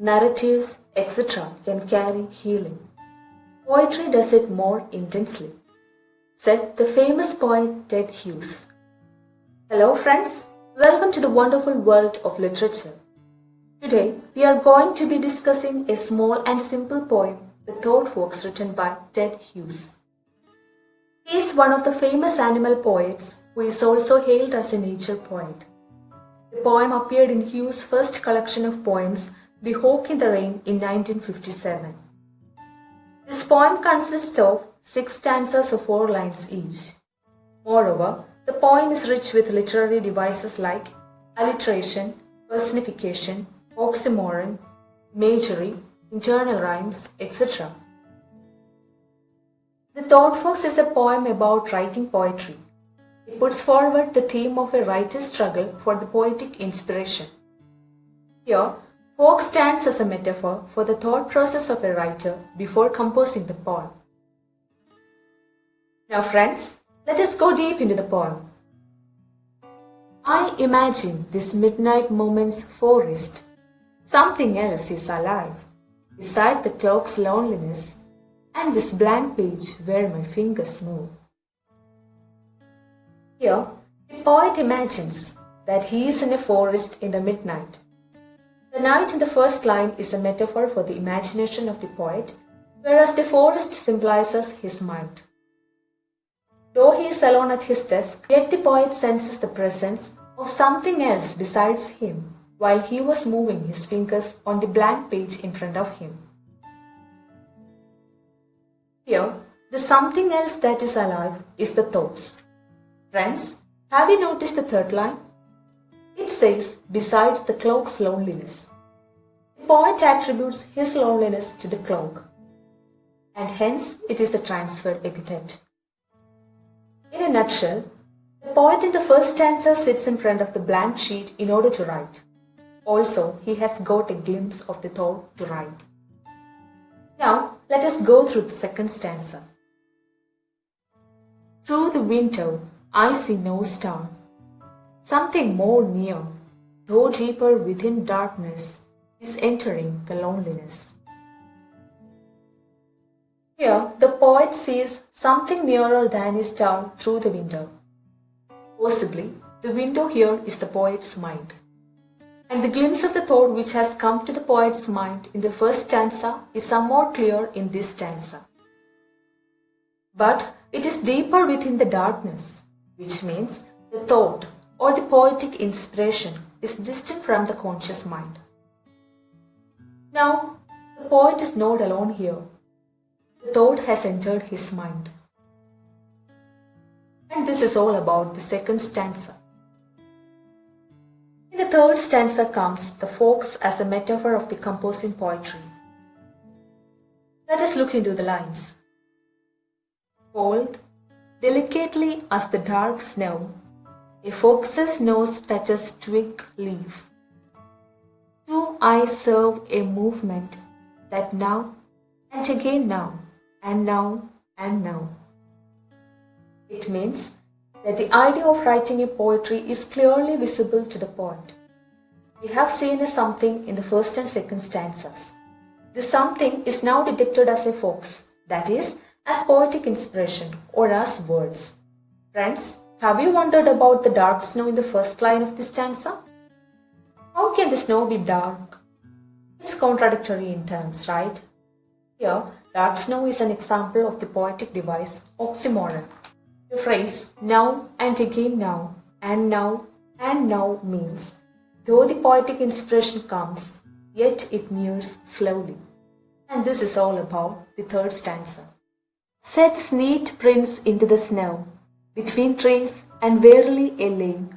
narratives, etc. can carry healing. Poetry does it more intensely, said the famous poet Ted Hughes. Hello friends, welcome to the wonderful world of literature. Today we are going to be discussing a small and simple poem, The Thought Fox, written by Ted Hughes. He is one of the famous animal poets who is also hailed as a nature poet. The poem appeared in Hughes' first collection of poems, The Hawk in the Rain, in 1957. This poem consists of 6 stanzas of 4 lines each. Moreover, the poem is rich with literary devices like alliteration, personification, oxymoron, imagery, internal rhymes, etc. The Thought Fox is a poem about writing poetry. It puts forward the theme of a writer's struggle for the poetic inspiration. Here, fox stands as a metaphor for the thought process of a writer before composing the poem. Now friends, let us go deep into the poem. I imagine this midnight moment's forest. Something else is alive, beside the clock's loneliness, and this blank page where my fingers move. Here, the poet imagines that he is in a forest in the midnight. The night in the first line is a metaphor for the imagination of the poet, whereas the forest symbolizes his mind. Though he is alone at his desk, yet the poet senses the presence of something else besides him while he was moving his fingers on the blank page in front of him. Here, the something else that is alive is the thoughts. Friends, have you noticed the third line? It says, besides the clock's loneliness. The poet attributes his loneliness to the clock, and hence it is a transferred epithet. In a nutshell, the poet in the first stanza sits in front of the blank sheet in order to write. Also, he has got a glimpse of the thought to write. Now, let us go through the second stanza. Through the window, I see no star. Something more near, though deeper within darkness, is entering the loneliness. Here, the poet sees something nearer than a star through the window. Possibly, the window here is the poet's mind. And the glimpse of the thought which has come to the poet's mind in the first stanza is somewhat clear in this stanza. But it is deeper within the darkness, which means the thought or the poetic inspiration is distant from the conscious mind. Now, the poet is not alone here. The thought has entered his mind. And this is all about the second stanza. In the third stanza comes the fox as a metaphor of the composing poetry. Let us look into the lines. Cold, delicately as the dark snow, a fox's nose touches twig leaf. Do I serve a movement that now and again now and now and now? It means that the idea of writing a poetry is clearly visible to the poet. We have seen a something in the first and second stanzas. The something is now detected as a fox, that is, as poetic inspiration or as words. Friends, have you wondered about the dark snow in the first line of this stanza? How can the snow be dark? It's contradictory in terms, right? Here, dark snow is an example of the poetic device oxymoron. The phrase now and again now and now and now means though the poetic inspiration comes, yet it nears slowly. And this is all about the third stanza. Sets neat prints into the snow, between trees and verily a lane,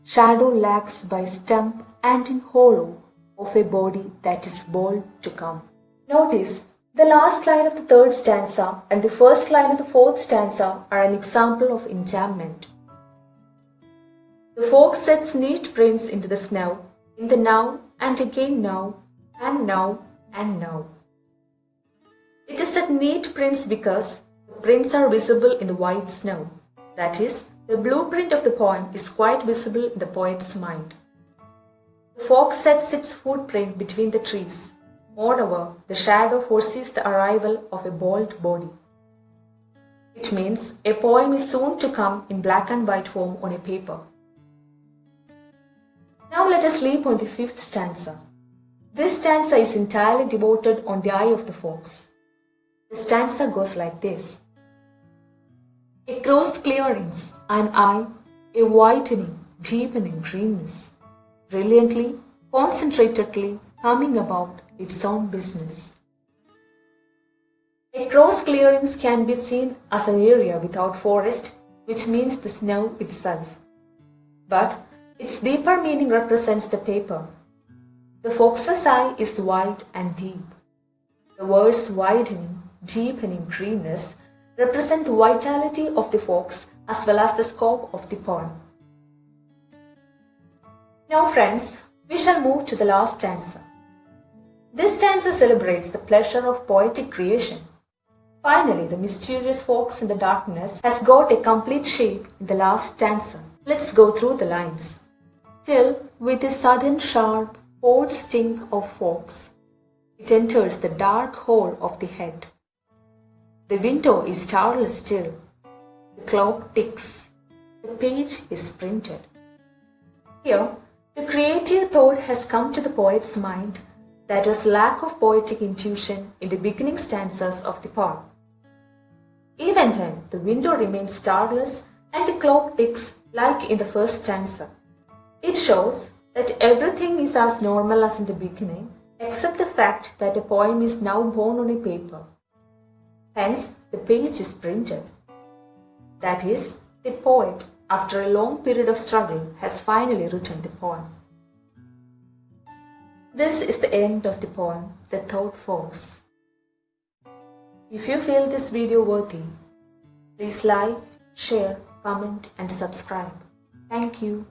shadow lacks by stump and in hollow of a body that is bold to come. Notice, the last line of the third stanza and the first line of the fourth stanza are an example of enjambment. The fox sets neat prints into the snow, in the now and again now and now and now. It is set neat prints because the prints are visible in the white snow. That is, the blueprint of the poem is quite visible in the poet's mind. The fox sets its footprint between the trees, Moreover, the shadow foresees the arrival of a bold body. It means a poem is soon to come in black and white form on a paper. Now let us sleep on the fifth stanza. This stanza is entirely devoted on the eye of the fox. The stanza goes like this. Across clearings, an eye, a whitening, deepening greenness, brilliantly, concentratedly humming about its own business. Across clearings can be seen as an area without forest, which means the snow itself. But its deeper meaning represents the paper. The fox's eye is wide and deep. The words widening, deepening greenness represent the vitality of the fox as well as the scope of the poem. Now friends, we shall move to the last stanza. This stanza celebrates the pleasure of poetic creation. Finally, the mysterious fox in the darkness has got a complete shape in the last stanza. Let's go through the lines. Till with a sudden sharp old sting of fox, it enters the dark hole of the head. The window is starless still. The clock ticks. The page is printed. Here, the creative thought has come to the poet's mind that was lack of poetic intuition in the beginning stanzas of the poem. Even then, the window remains starless and the clock ticks like in the first stanza. It shows that everything is as normal as in the beginning, except the fact that a poem is now born on a paper. Hence, the page is printed. That is, the poet, after a long period of struggle, has finally written the poem. This is the end of the poem, The Thought Fox. If you feel this video worthy, please like, share, comment and subscribe. Thank you.